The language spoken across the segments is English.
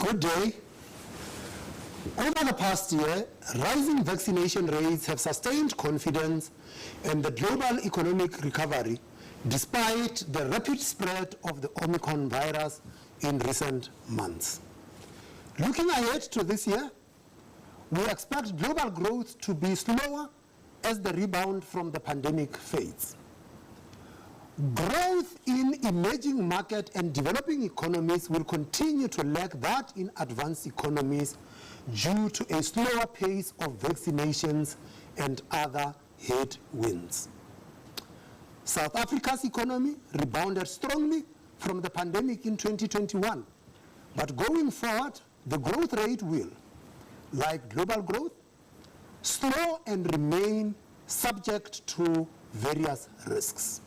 Good day. Over the past year, rising vaccination rates have sustained confidence in the global economic recovery despite the rapid spread of the Omicron virus in recent months. Looking ahead to this year, we expect global growth to be slower as the rebound from the pandemic fades. Growth in emerging market and developing economies will continue to lag that in advanced economies due to a slower pace of vaccinations and other headwinds. South Africa's economy rebounded strongly from the pandemic in 2021, but going forward, the growth rate will, like global growth, slow and remain subject to various risks.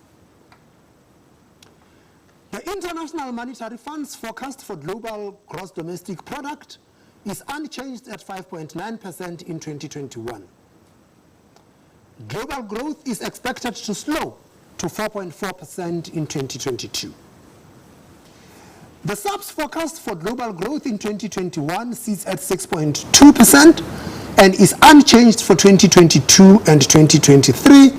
The International Monetary Fund's forecast for global gross domestic product is unchanged at 5.9% in 2021. Global growth is expected to slow to 4.4% in 2022. The SABC forecast for global growth in 2021 sits at 6.2% and is unchanged for 2022 and 2023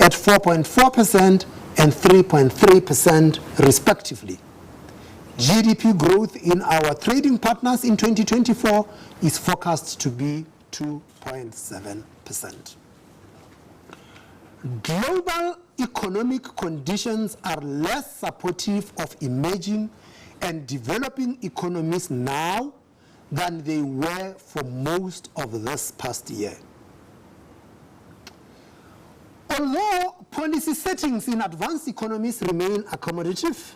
at 4.4% and 3.3% respectively. GDP growth in our trading partners in 2024 is forecast to be 2.7%. Global economic conditions are less supportive of emerging and developing economies now than they were for most of this past year. Although policy settings in advanced economies remain accommodative,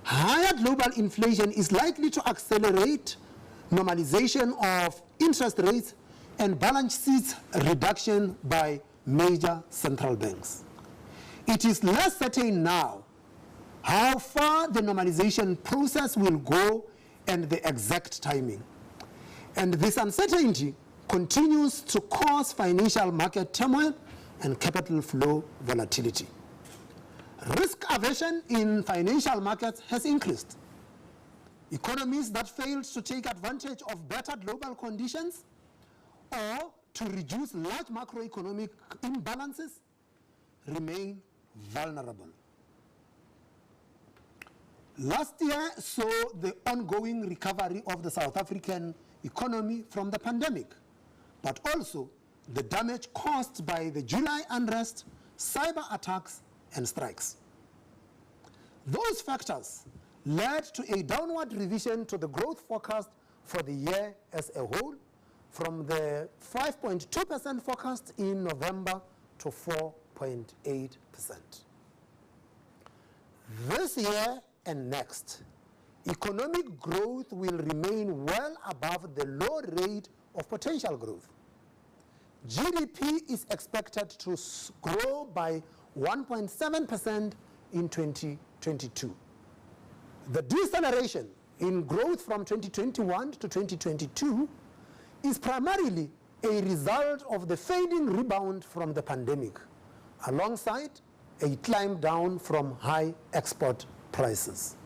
higher global inflation is likely to accelerate normalization of interest rates and balance sheet reduction by major central banks. It is less certain now how far the normalization process will go and the exact timing. And this uncertainty continues to cause financial market turmoil and capital flow volatility. Risk aversion in financial markets has increased. Economies that failed to take advantage of better global conditions or to reduce large macroeconomic imbalances remain vulnerable. Last year saw the ongoing recovery of the South African economy from the pandemic, but also the damage caused by the July unrest, cyber attacks, and strikes. Those factors led to a downward revision to the growth forecast for the year as a whole, from the 5.2% forecast in November to 4.8%. This year and next, economic growth will remain well above the low rate of potential growth. GDP is expected to grow by 1.7% in 2022. The deceleration in growth from 2021 to 2022 is primarily a result of the fading rebound from the pandemic, alongside a climb down from high export prices.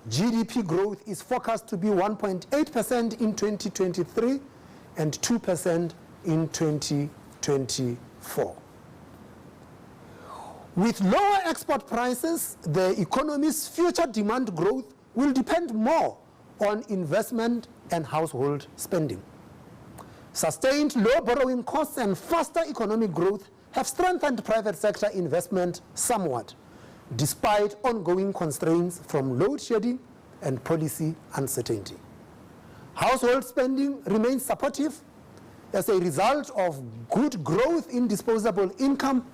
GDP growth is forecast to be 1.8% in 2023 and 2% in 2024. With lower export prices, the economy's future demand growth will depend more on investment and household spending. Sustained low borrowing costs and faster economic growth have strengthened private sector investment somewhat, despite ongoing constraints from load shedding and policy uncertainty. Household spending remains supportive as a result of good growth in disposable income,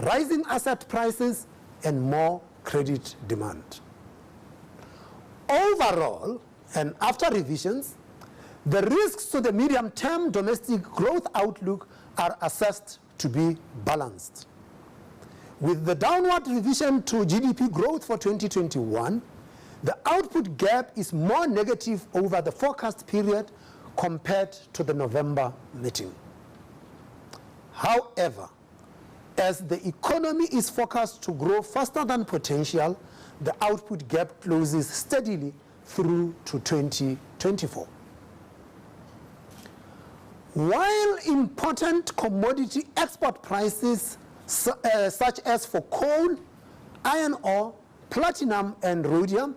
rising asset prices, and more credit demand. Overall, and after revisions, the risks to the medium-term domestic growth outlook are assessed to be balanced. With the downward revision to GDP growth for 2021, the output gap is more negative over the forecast period compared to the November meeting. However, as the economy is forecast to grow faster than potential, the output gap closes steadily through to 2024. While important commodity export prices such as for coal, iron ore, platinum and rhodium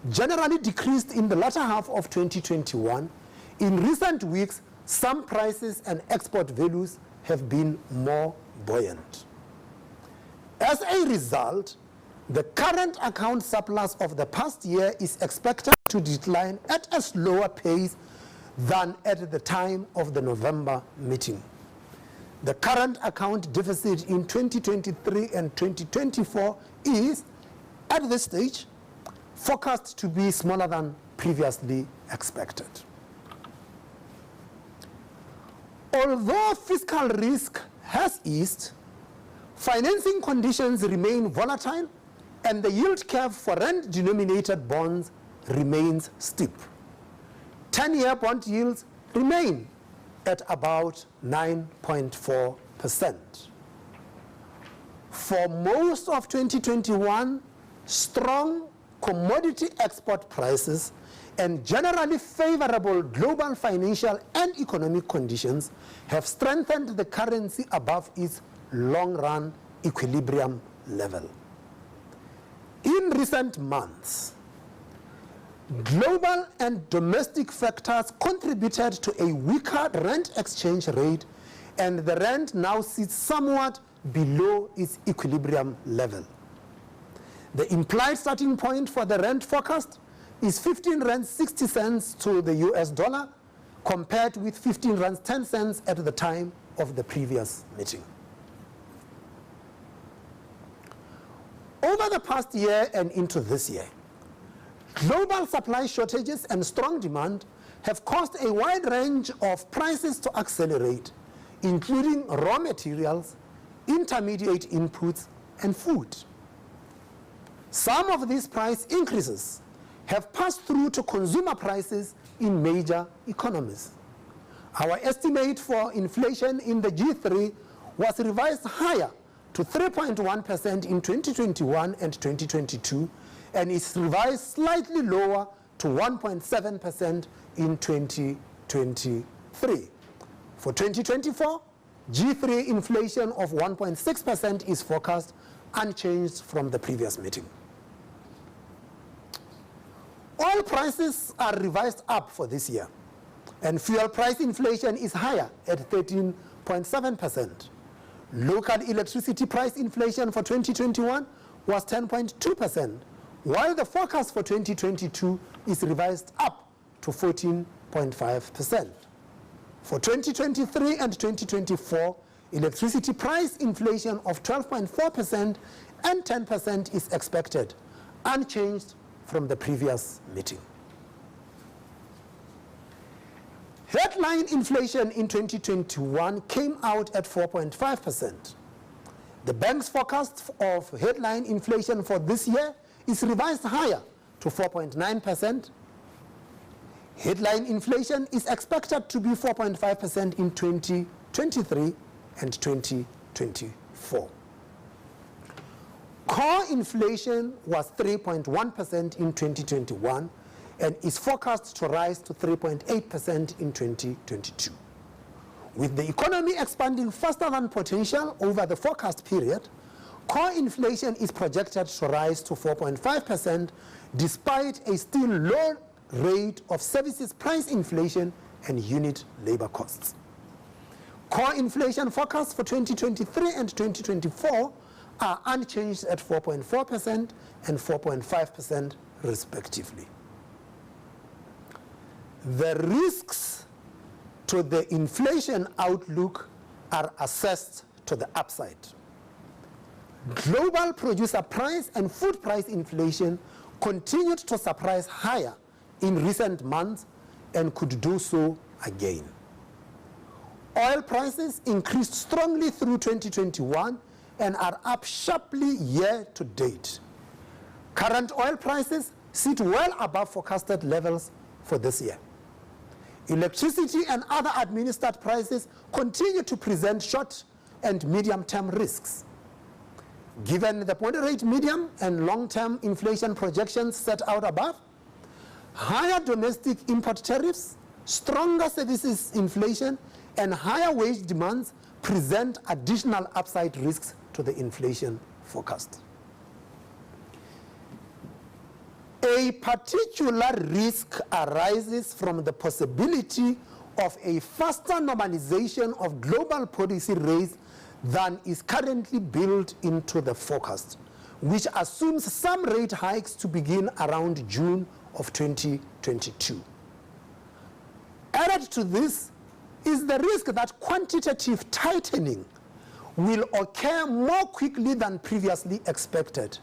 generally decreased in the latter half of 2021, in recent weeks some prices and export values have been more buoyant. As a result, the current account surplus of the past year is expected to decline at a slower pace than at the time of the November meeting. The current account deficit in 2023 and 2024 is, at this stage, forecast to be smaller than previously expected. Although fiscal risk has eased, financing conditions remain volatile and the yield curve for rand-denominated bonds remains steep. 10-year bond yields remain at about 9.4%. For most of 2021, strong commodity export prices and generally favorable global financial and economic conditions have strengthened the currency above its long-run equilibrium level. In recent months, global and domestic factors contributed to a weaker rand exchange rate, and the rand now sits somewhat below its equilibrium level. The implied starting point for the rand forecast is 15 rand 60 cents to the US dollar, compared with 15 rand 10 cents at the time of the previous meeting. Over the past year and into this year, global supply shortages and strong demand have caused a wide range of prices to accelerate, including raw materials, intermediate inputs, and food. Some of these price increases have passed through to consumer prices in major economies. Our estimate for inflation in the G3 was revised higher to 3.1% in 2021 and 2022, and is revised slightly lower to 1.7% in 2023. For 2024, G3 inflation of 1.6% is forecast, unchanged from the previous meeting. Oil prices are revised up for this year, and fuel price inflation is higher at 13.7%. Local electricity price inflation for 2021 was 10.2%, while the forecast for 2022 is revised up to 14.5%. For 2023 and 2024, electricity price inflation of 12.4% and 10% is expected, unchanged from the previous meeting. Headline inflation in 2021 came out at 4.5%. The bank's forecast of headline inflation for this year is revised higher to 4.9%. Headline inflation is expected to be 4.5% in 2023 and 2024. Core inflation was 3.1% in 2021 and is forecast to rise to 3.8% in 2022. With the economy expanding faster than potential over the forecast period, core inflation is projected to rise to 4.5% despite a still low rate of services price inflation and unit labor costs. Core inflation forecasts for 2023 and 2024 are unchanged at 4.4% and 4.5% respectively. The risks to the inflation outlook are assessed to the upside. Global producer price and food price inflation continued to surprise higher in recent months and could do so again. Oil prices increased strongly through 2021 and are up sharply year to date. Current oil prices sit well above forecasted levels for this year. Electricity and other administered prices continue to present short and medium-term risks. Given the moderate medium and long-term inflation projections set out above, higher domestic import tariffs, stronger services inflation, and higher wage demands present additional upside risks to the inflation forecast. A particular risk arises from the possibility of a faster normalization of global policy rates than is currently built into the forecast, which assumes some rate hikes to begin around June of 2022. Added to this is the risk that quantitative tightening will occur more quickly than previously expected,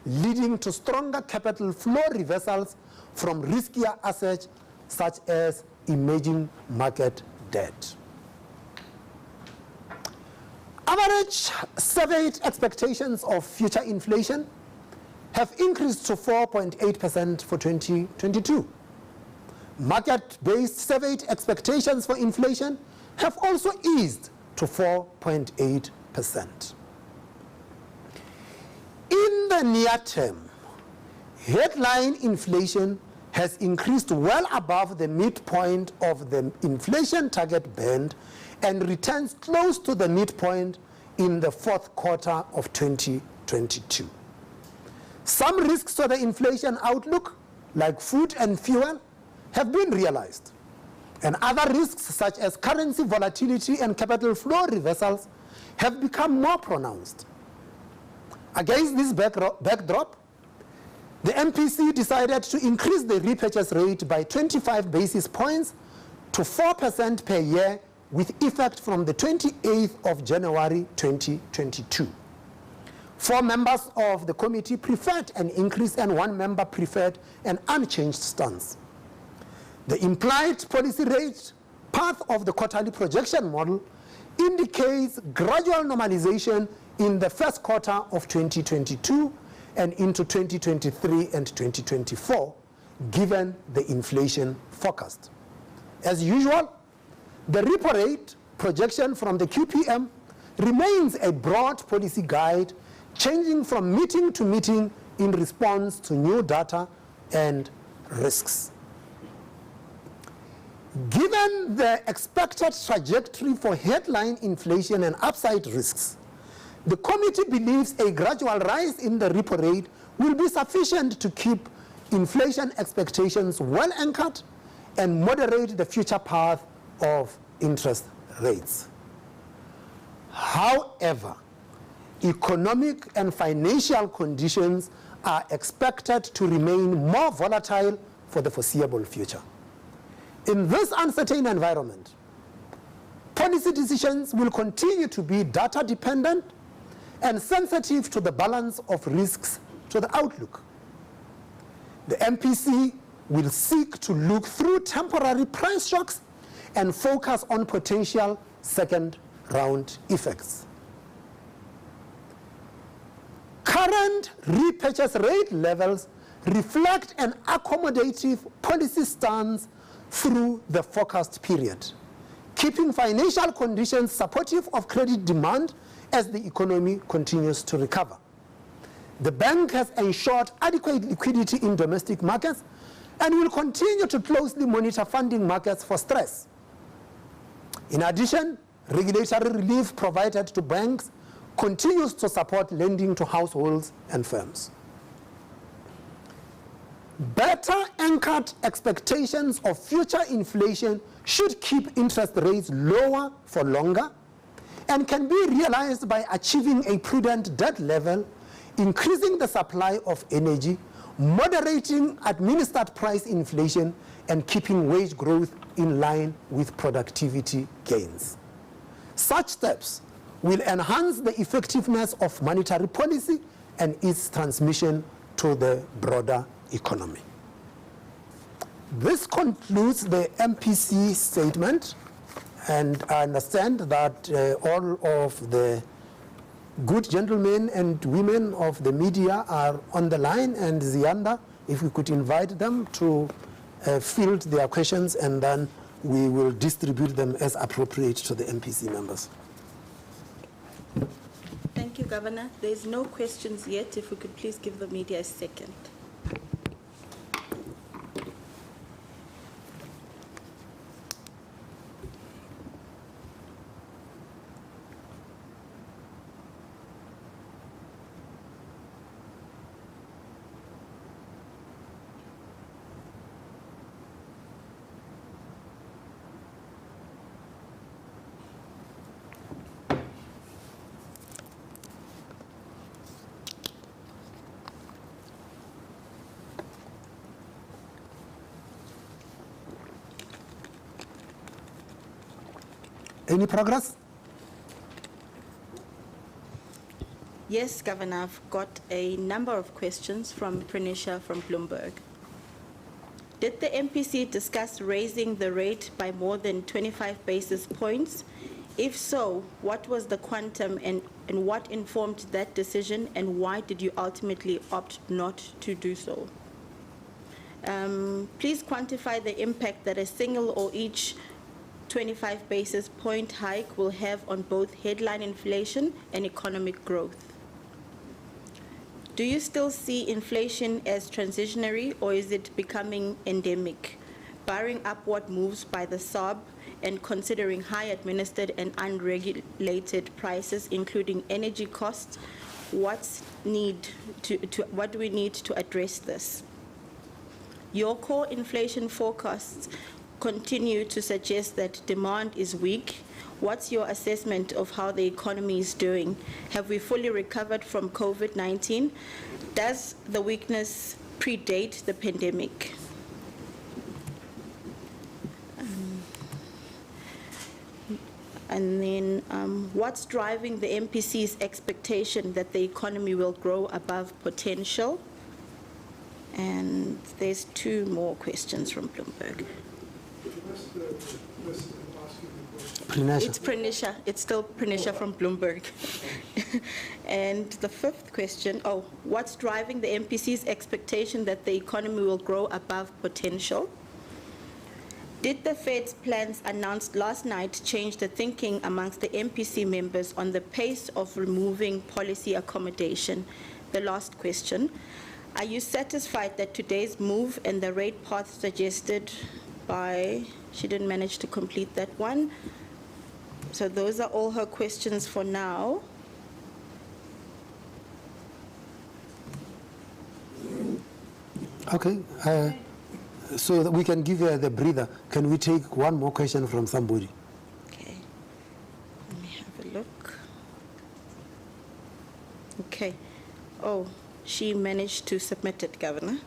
leading to stronger capital flow reversals from riskier assets such as emerging market debt. Average surveyed expectations of future inflation have increased to 4.8% for 2022. Market-based surveyed expectations for inflation have also eased to 4.8%. In the near term, headline inflation has increased well above the midpoint of the inflation target band and returns close to the midpoint in the fourth quarter of 2022. Some risks to the inflation outlook, like food and fuel, have been realized, and other risks such as currency volatility and capital flow reversals have become more pronounced. Against this backdrop, the MPC decided to increase the repurchase rate by 25 basis points to 4% per year with effect from the 28th of January 2022. 4 members of the committee preferred an increase and 1 member preferred an unchanged stance. The implied policy rate path of the quarterly projection model indicates gradual normalization in the first quarter of 2022 and into 2023 and 2024, given the inflation forecast. As usual, the repo rate projection from the QPM remains a broad policy guide, changing from meeting to meeting in response to new data and risks. Given the expected trajectory for headline inflation and upside risks, the committee believes a gradual rise in the repo rate will be sufficient to keep inflation expectations well anchored and moderate the future path of interest rates. However, economic and financial conditions are expected to remain more volatile for the foreseeable future. In this uncertain environment, policy decisions will continue to be data dependent and sensitive to the balance of risks to the outlook. The MPC will seek to look through temporary price shocks and focus on potential second-round effects. Current repurchase rate levels reflect an accommodative policy stance through the forecast period, keeping financial conditions supportive of credit demand as the economy continues to recover. The bank has ensured adequate liquidity in domestic markets and will continue to closely monitor funding markets for stress. In addition, regulatory relief provided to banks continues to support lending to households and firms. Better anchored expectations of future inflation should keep interest rates lower for longer and can be realized by achieving a prudent debt level, increasing the supply of energy, moderating administered price inflation, and keeping wage growth in line with productivity gains. Such steps will enhance the effectiveness of monetary policy and its transmission to the broader economy. This concludes the MPC statement, and I understand that all of the good gentlemen and women of the media are on the line, and Zianda, if we could invite them to field their questions, and then we will distribute them as appropriate to the MPC members. Thank you, Governor. There's no questions yet. If we could please give the media a second. Any progress? Yes, Governor, I've got a number of questions from Pranisha from Bloomberg. Did the MPC discuss raising the rate by more than 25 basis points? If so, what was the quantum and what informed that decision, and why did you ultimately opt not to do so? Please quantify the impact that a single or each 25 basis point hike will have on both headline inflation and economic growth. Do you still see inflation as transitionary, or is it becoming endemic? Barring upward moves by the SARB and considering high administered and unregulated prices, including energy costs, what do we need to address this? Your core inflation forecasts continue to suggest that demand is weak. What's your assessment of how the economy is doing? Have we fully recovered from COVID-19? Does the weakness predate the pandemic? And then, what's driving the MPC's expectation that the economy will grow above potential? And there's two more questions from Bloomberg. Pranisha. It's Pranisha. It's still Pranisha from Bloomberg. And the fifth question, what's driving the MPC's expectation that the economy will grow above potential? Did the Fed's plans announced last night change the thinking amongst the MPC members on the pace of removing policy accommodation? The last question, are you satisfied that today's move and the rate path suggested by, she didn't manage to complete that one. So those are all her questions for now. Okay. So that we can give her the breather. Can we take one more question from somebody? Okay. Let me have a look. Okay. Oh, she managed to submit it, Governor.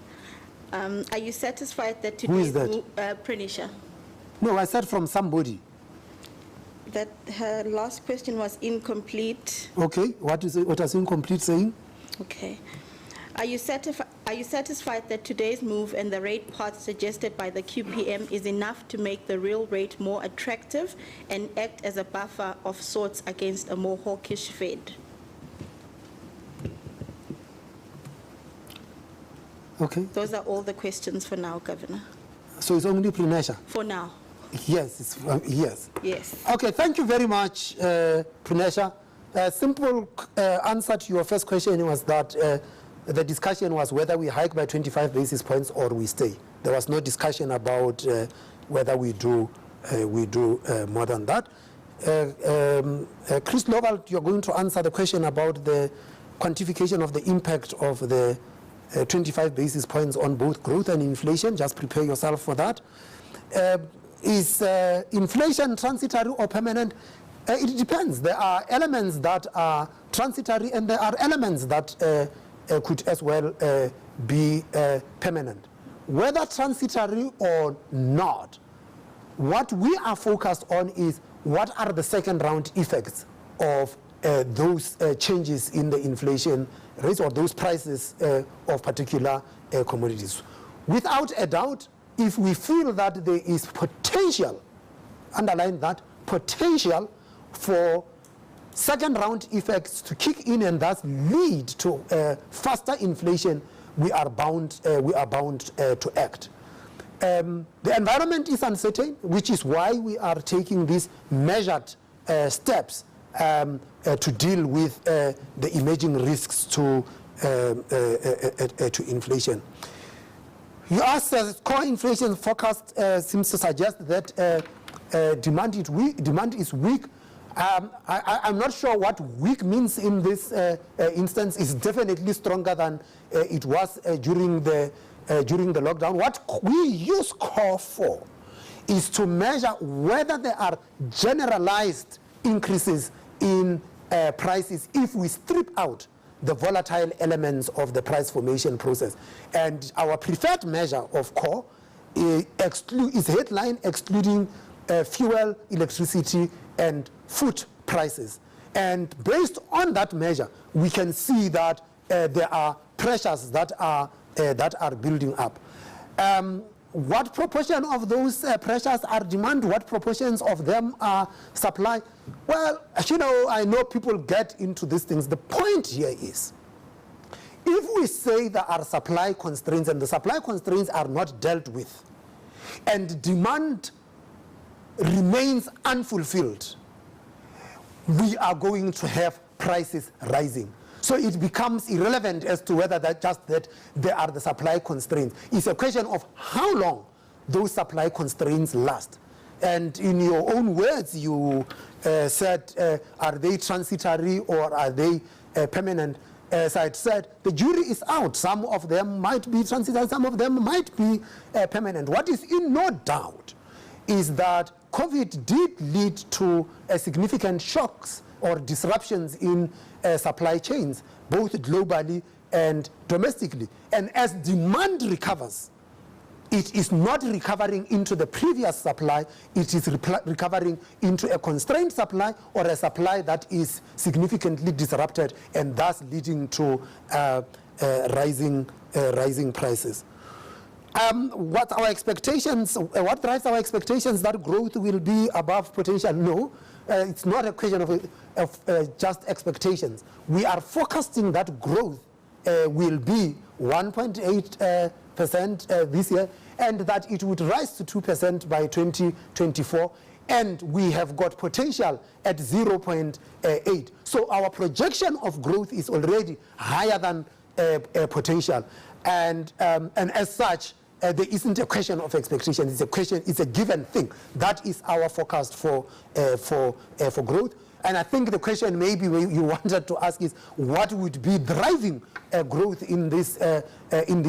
Are you satisfied that today... Who is that? Pranisha. No, I said from somebody. That her last question was incomplete. Okay. What is incomplete saying? Okay. Are you satisfied that today's move and the rate path suggested by the QPM is enough to make the real rate more attractive and act as a buffer of sorts against a more hawkish Fed? Okay. Those are all the questions for now, Governor. So it's only Pranisha? For now. Yes. Yes. Yes. Okay. Thank you very much, Pranisha. A simple answer to your first question was that the discussion was whether we hike by 25 basis points or we stay. There was no discussion about whether we do more than that. Chris Lovell, you're going to answer the question about the quantification of the impact of the 25 basis points on both growth and inflation. Just prepare yourself for that. Is inflation transitory or permanent? It depends. There are elements that are transitory and there are elements that could as well be permanent. Whether transitory or not, what we are focused on is what are the second round effects of those changes in the inflation rates or those prices of particular commodities. Without a doubt, if we feel that there is potential, underline that, potential for second round effects to kick in and thus lead to faster inflation, we are bound to act. The environment is uncertain, which is why we are taking these measured steps to deal with the emerging risks to inflation. You asked, core inflation forecast seems to suggest that demand is weak. I'm not sure what weak means in this instance. It's definitely stronger than it was during the lockdown. What we use core for is to measure whether there are generalized increases in prices if we strip out the volatile elements of the price formation process. And our preferred measure of core is headline excluding fuel, electricity, and food prices. And based on that measure, we can see that there are pressures that are building up. What proportion of those pressures are demand? What proportions of them are supply? Well, you know, I know people get into these things. The point here is, if we say there are supply constraints and the supply constraints are not dealt with, and demand remains unfulfilled, we are going to have prices rising. So it becomes irrelevant as to whether that there are the supply constraints. It's a question of how long those supply constraints last. And in your own words, you said, are they transitory or are they permanent? As I said, the jury is out. Some of them might be transitory, some of them might be permanent. What is in no doubt is that COVID did lead to significant shocks or disruptions in supply chains, both globally and domestically. And as demand recovers, it is not recovering into the previous supply, it is recovering into a constrained supply or a supply that is significantly disrupted and thus leading to rising prices. What our expectations? What drives our expectations that growth will be above potential? No, it's not a question of just expectations. We are forecasting that growth will be 1.8% this year, and that it would rise to 2% by 2024. And we have got potential at 0.8. So our projection of growth is already higher than potential, and as such, there isn't a question of expectation. It's a question. It's a given thing. That is our forecast for growth. And I think the question maybe you wanted to ask is what would be driving growth in this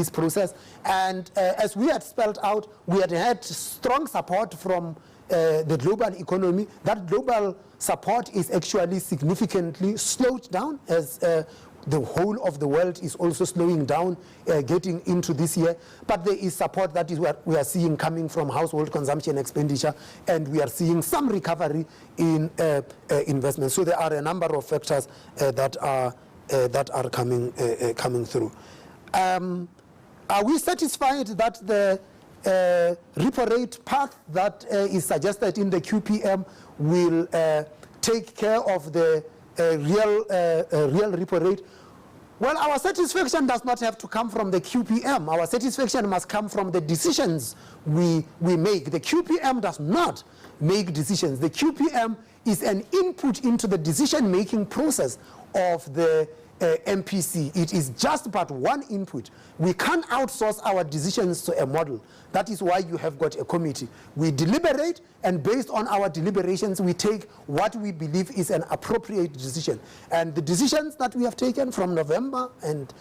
process. And as we had spelled out, we had strong support from the global economy. That global support is actually significantly slowed down as the whole of the world is also slowing down getting into this year. But there is support that is what we are seeing coming from household consumption expenditure, and we are seeing some recovery in investment. So there are a number of factors that are coming through. Are we satisfied that the repo rate path that is suggested in the QPM will take care of the real repo rate? Well, our satisfaction does not have to come from the QPM. Our satisfaction must come from the decisions we make. The QPM does not make decisions. The QPM is an input into the decision-making process of the MPC. It is just but one input. We can't outsource our decisions to a model. That is why you have got a committee. We deliberate, and based on our deliberations, we take what we believe is an appropriate decision. And the decisions that we have taken from November and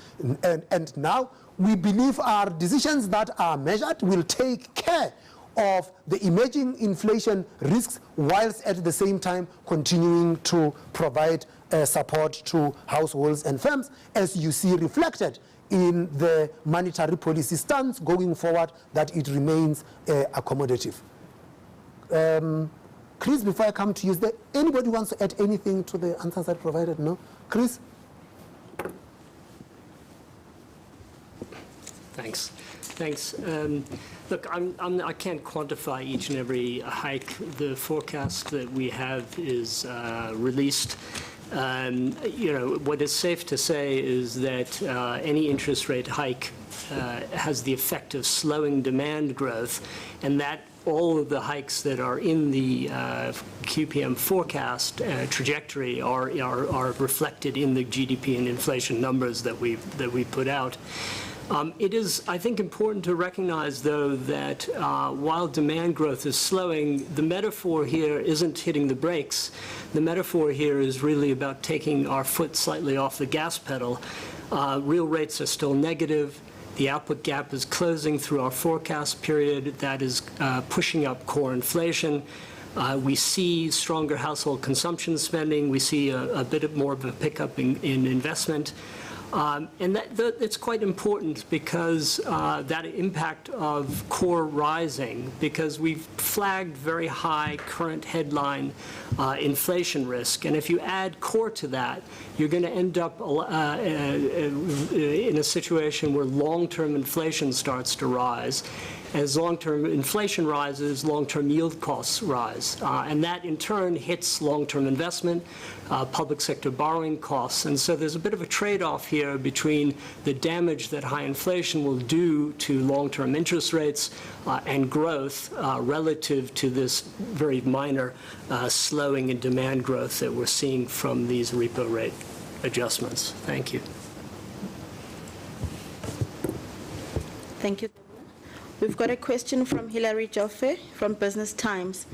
now, we believe are decisions that are measured, will take care of the emerging inflation risks, whilst at the same time continuing to provide support to households and firms, as you see reflected in the monetary policy stance going forward, that it remains accommodative. Chris, before I come to you, is there anybody who wants to add anything to the answers I provided? No? Chris? Thanks. Look, I can't quantify each and every hike. The forecast that we have is released. What is safe to say is that any interest rate hike has the effect of slowing demand growth, and that all of the hikes that are in the QPM forecast trajectory are reflected in the GDP and inflation numbers that we put out. It is, I think, important to recognize, though, that while demand growth is slowing, the metaphor here isn't hitting the brakes. The metaphor here is really about taking our foot slightly off the gas pedal. Real rates are still negative. The output gap is closing through our forecast period. That is pushing up core inflation. We see stronger household consumption spending. We see a bit more of a pickup in investment. And that's quite important because that impact of core rising, because we've flagged very high current headline inflation risk. And if you add core to that, you're going to end up in a situation where long-term inflation starts to rise. As long-term inflation rises, long-term yield costs rise. And that, in turn, hits long-term investment, public sector borrowing costs. And so there's a bit of a trade-off here between the damage that high inflation will do to long-term interest rates and growth relative to this very minor slowing in demand growth that we're seeing from these repo rate adjustments. Thank you. Thank you. We've got a question from Hilary Joffe from Business Times.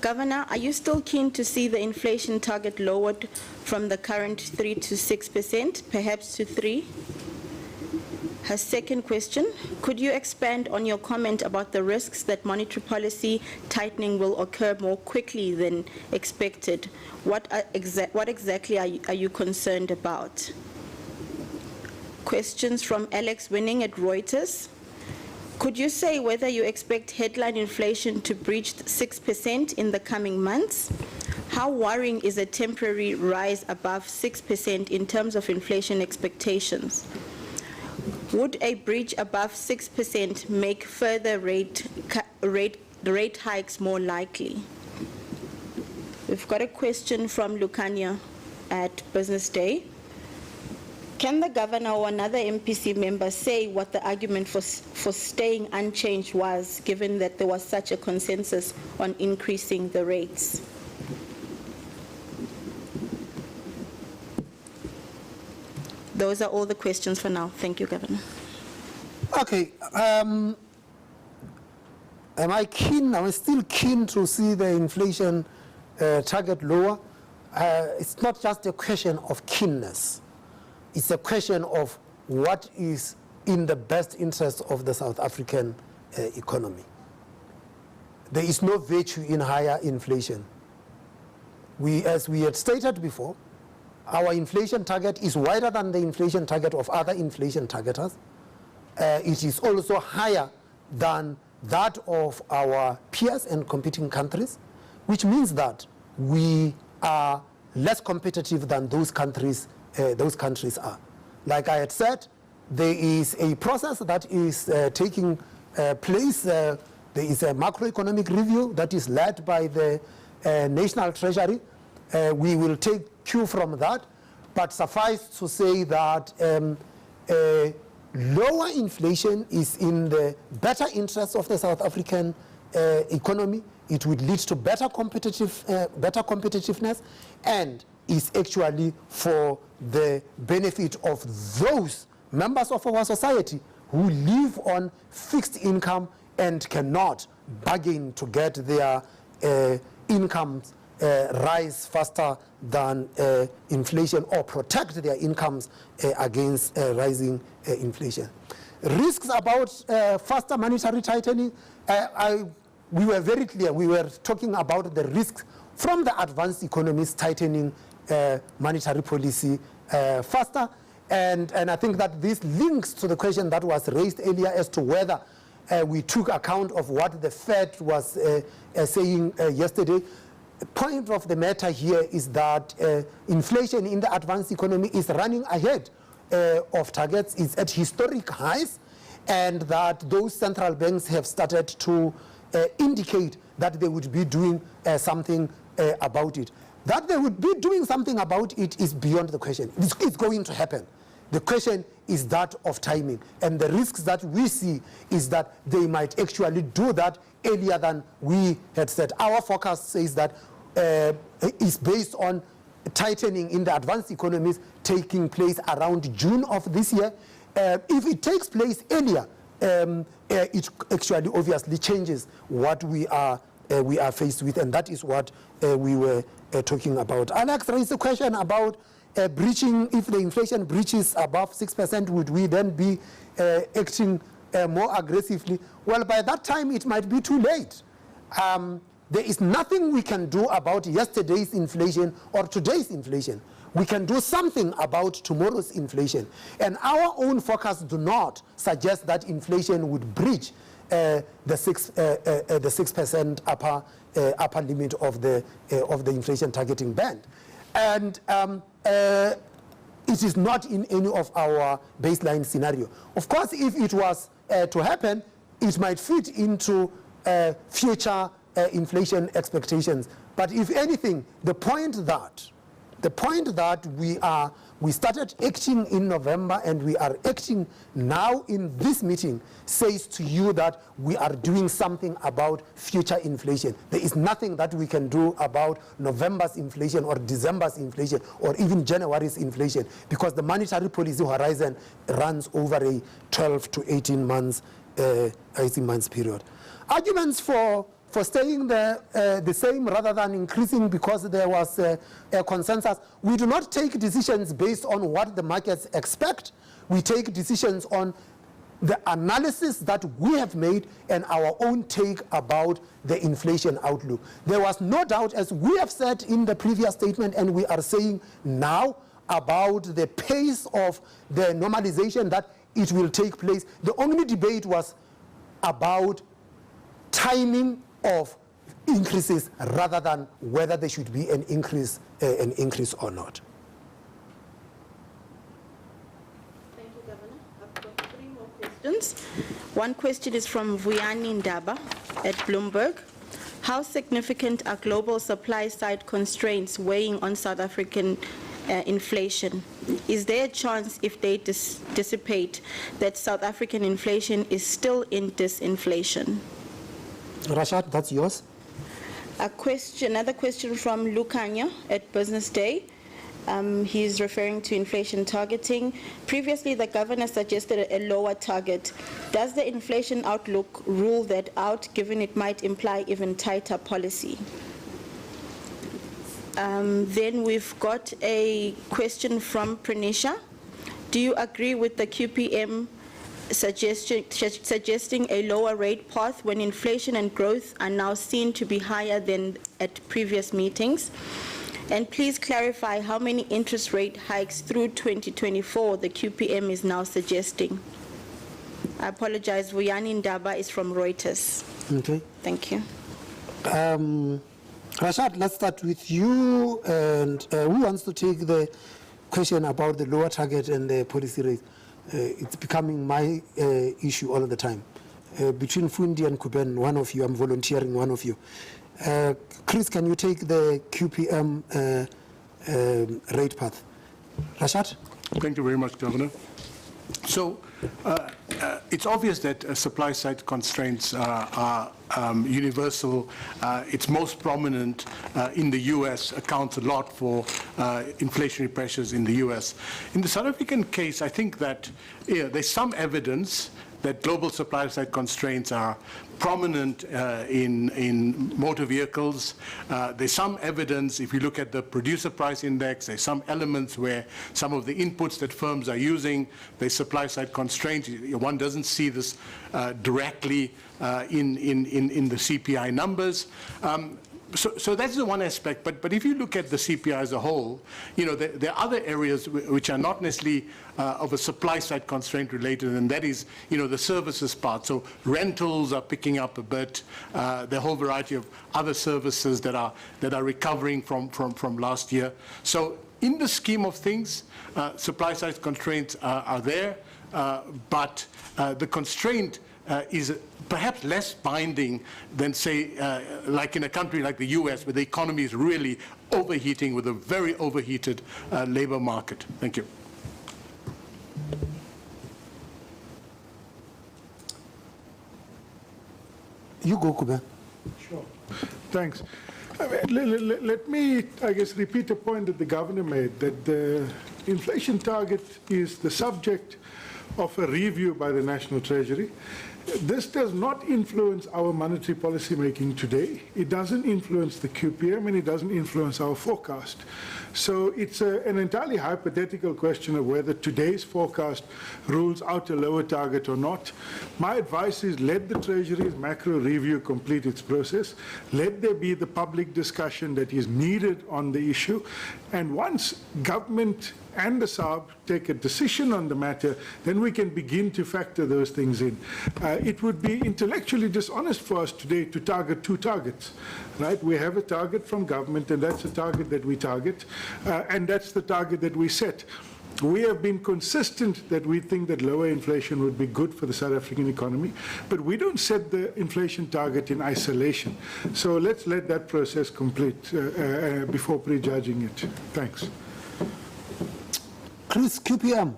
Governor, are you still keen to see the inflation target lowered from the current 3 to 6%, perhaps to 3%? Her second question, could you expand on your comment about the risks that monetary policy tightening will occur more quickly than expected? What exactly are you concerned about? Questions from Alex Winning at Reuters. Could you say whether you expect headline inflation to breach 6% in the coming months? How worrying is a temporary rise above 6% in terms of inflation expectations? Would a breach above 6% make further rate hikes more likely? We've got a question from Lukanya at Business Day. Can the governor or another MPC member say what the argument for staying unchanged was, given that there was such a consensus on increasing the rates? Those are all the questions for now. Thank you, Governor. Okay. Am I keen? I'm still keen to see the inflation target lower. It's not just a question of keenness. It's a question of what is in the best interest of the South African economy. There is no virtue in higher inflation. As we had stated before, our inflation target is wider than the inflation target of other inflation targeters. It is also higher than that of our peers and competing countries, which means that we are less competitive than those countries are. Like I had said, there is a process that is taking place. There is a macroeconomic review that is led by the National Treasury. We will take cue from that, but suffice to say that lower inflation is in the better interests of the South African economy. It would lead to better competitiveness, and is actually for the benefit of those members of our society who live on fixed income and cannot bargain to get their incomes rise faster than inflation, or protect their incomes against rising inflation. Risks about faster monetary tightening, we were very clear. We were talking about the risks from the advanced economies tightening monetary policy faster, and I think that this links to the question that was raised earlier as to whether we took account of what the Fed was saying yesterday. The point of the matter here is that inflation in the advanced economy is running ahead of targets. It's at historic highs, and that those central banks have started to indicate that they would be doing something about it. That they would be doing something about it is beyond the question. It's going to happen. The question is that of timing. And the risks that we see is that they might actually do that earlier than we had said. Our forecast says that is based on tightening in the advanced economies taking place around June of this year. If it takes place earlier, it actually obviously changes what we are faced with, and that is what we were talking about. Alex raised the question about breaching. If the inflation breaches above 6%, would we then be acting more aggressively? Well, by that time, it might be too late. There is nothing we can do about yesterday's inflation or today's inflation. we can do something about tomorrow's inflation. And our own forecasts do not suggest that inflation would breach the 6% upper limit of the inflation targeting band. And it is not in any of our baseline scenario. Of course, if it was to happen, it might fit into future inflation expectations. But if anything, the point that we started acting in November and we are acting now in this meeting says to you that we are doing something about future inflation. There is nothing that we can do about November's inflation or December's inflation or even January's inflation, because the monetary policy horizon runs over a 12 to 18 months period. Arguments for staying the same rather than increasing because there was a consensus. We do not take decisions based on what the markets expect. We take decisions on the analysis that we have made and our own take about the inflation outlook. There was no doubt, as we have said in the previous statement and we are saying now, about the pace of the normalization that it will take place. The only debate was about timing of increases rather than whether there should be an increase or not. Thank you, Governor. I've got 3 more questions. One question is from Vuyani Ndaba at Bloomberg. How significant are global supply side constraints weighing on South African inflation? Is there a chance, if they dissipate, that South African inflation is still in disinflation? Rashad, that's yours. Another question from Lukanya at Business Day. He's referring to inflation targeting. Previously, the governor suggested a lower target. Does the inflation outlook rule that out, given it might imply even tighter policy? Then we've got a question from Pranisha. Do you agree with the QPM suggesting a lower rate path when inflation and growth are now seen to be higher than at previous meetings? And please clarify how many interest rate hikes through 2024 the QPM is now suggesting. I apologize, Vuyani Ndaba is from Reuters. Okay. Thank you. Rashad, let's start with you. And who wants to take the question about the lower target and the policy rate? It's becoming my issue all the time. Between Fundi and Kuben, one of you, I'm volunteering one of you. Chris, can you take the QPM rate path? Rashad? Thank you very much, Governor. So it's obvious that supply side constraints are universal. It's most prominent in the US, accounts a lot for inflationary pressures in the US. In the South African case, I think that there's some evidence that global supply side constraints are prominent in motor vehicles. There's some evidence, if you look at the producer price index, there's some elements where some of the inputs that firms are using, there's supply side constraints. One doesn't see this directly in the CPI numbers. So that's the one aspect, but if you look at the CPI as a whole, there are other areas which are not necessarily of a supply side constraint related, and that is, the services part. So rentals are picking up a bit, the whole variety of other services that are recovering from last year. So in the scheme of things, supply side constraints are there, but the constraint is perhaps less binding than, say, like in a country like the US, where the economy is really overheating with a very overheated labor market. Thank you. You go, Kuben. Sure. Thanks. Let me, I guess, repeat a point that the governor made, that the inflation target is the subject of a review by the National Treasury. This does not influence our monetary policy making today. It doesn't influence the QPM, and it doesn't influence our forecast. So it's an entirely hypothetical question of whether today's forecast rules out a lower target or not. My advice is let the Treasury's macro review complete its process. Let there be the public discussion that is needed on the issue. And once government and the SAB take a decision on the matter, then we can begin to factor those things in. It would be intellectually dishonest for us today to target two targets, right? We have a target from government, and that's a target that we target, and that's the target that we set. We have been consistent that we think that lower inflation would be good for the South African economy, but we don't set the inflation target in isolation. So let's let that process complete before prejudging it. Thanks. Chris, QPM.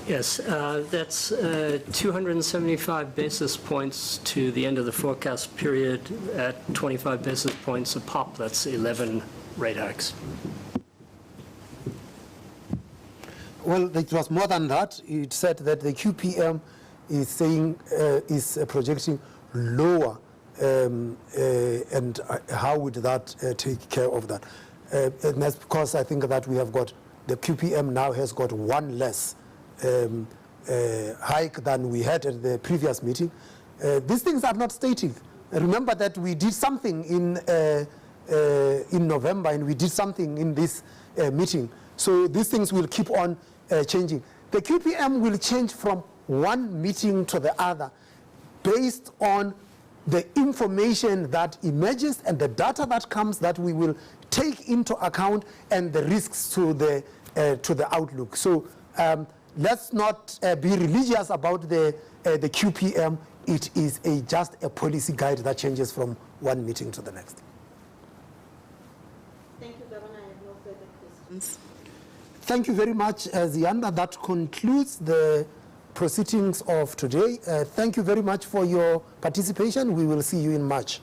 Yes, that's 275 basis points to the end of the forecast period at 25 basis points a pop. That's 11 rate hikes. Well, it was more than that. It said that the QPM is saying is projecting lower, and how would that take care of that? And that's because I think that we have got the QPM now has got one less hike than we had at the previous meeting. These things are not static. Remember that we did something in November, and we did something in this meeting. So these things will keep on changing. The QPM will change from one meeting to the other based on the information that emerges and the data that comes that we will take into account, and the risks to the outlook. So let's not be religious about the QPM. It is just a policy guide that changes from one meeting to the next. Thank you, Governor. I have no further questions. Thank you very much, Zianda. That concludes the proceedings of today. Thank you very much for your participation. We will see you in March.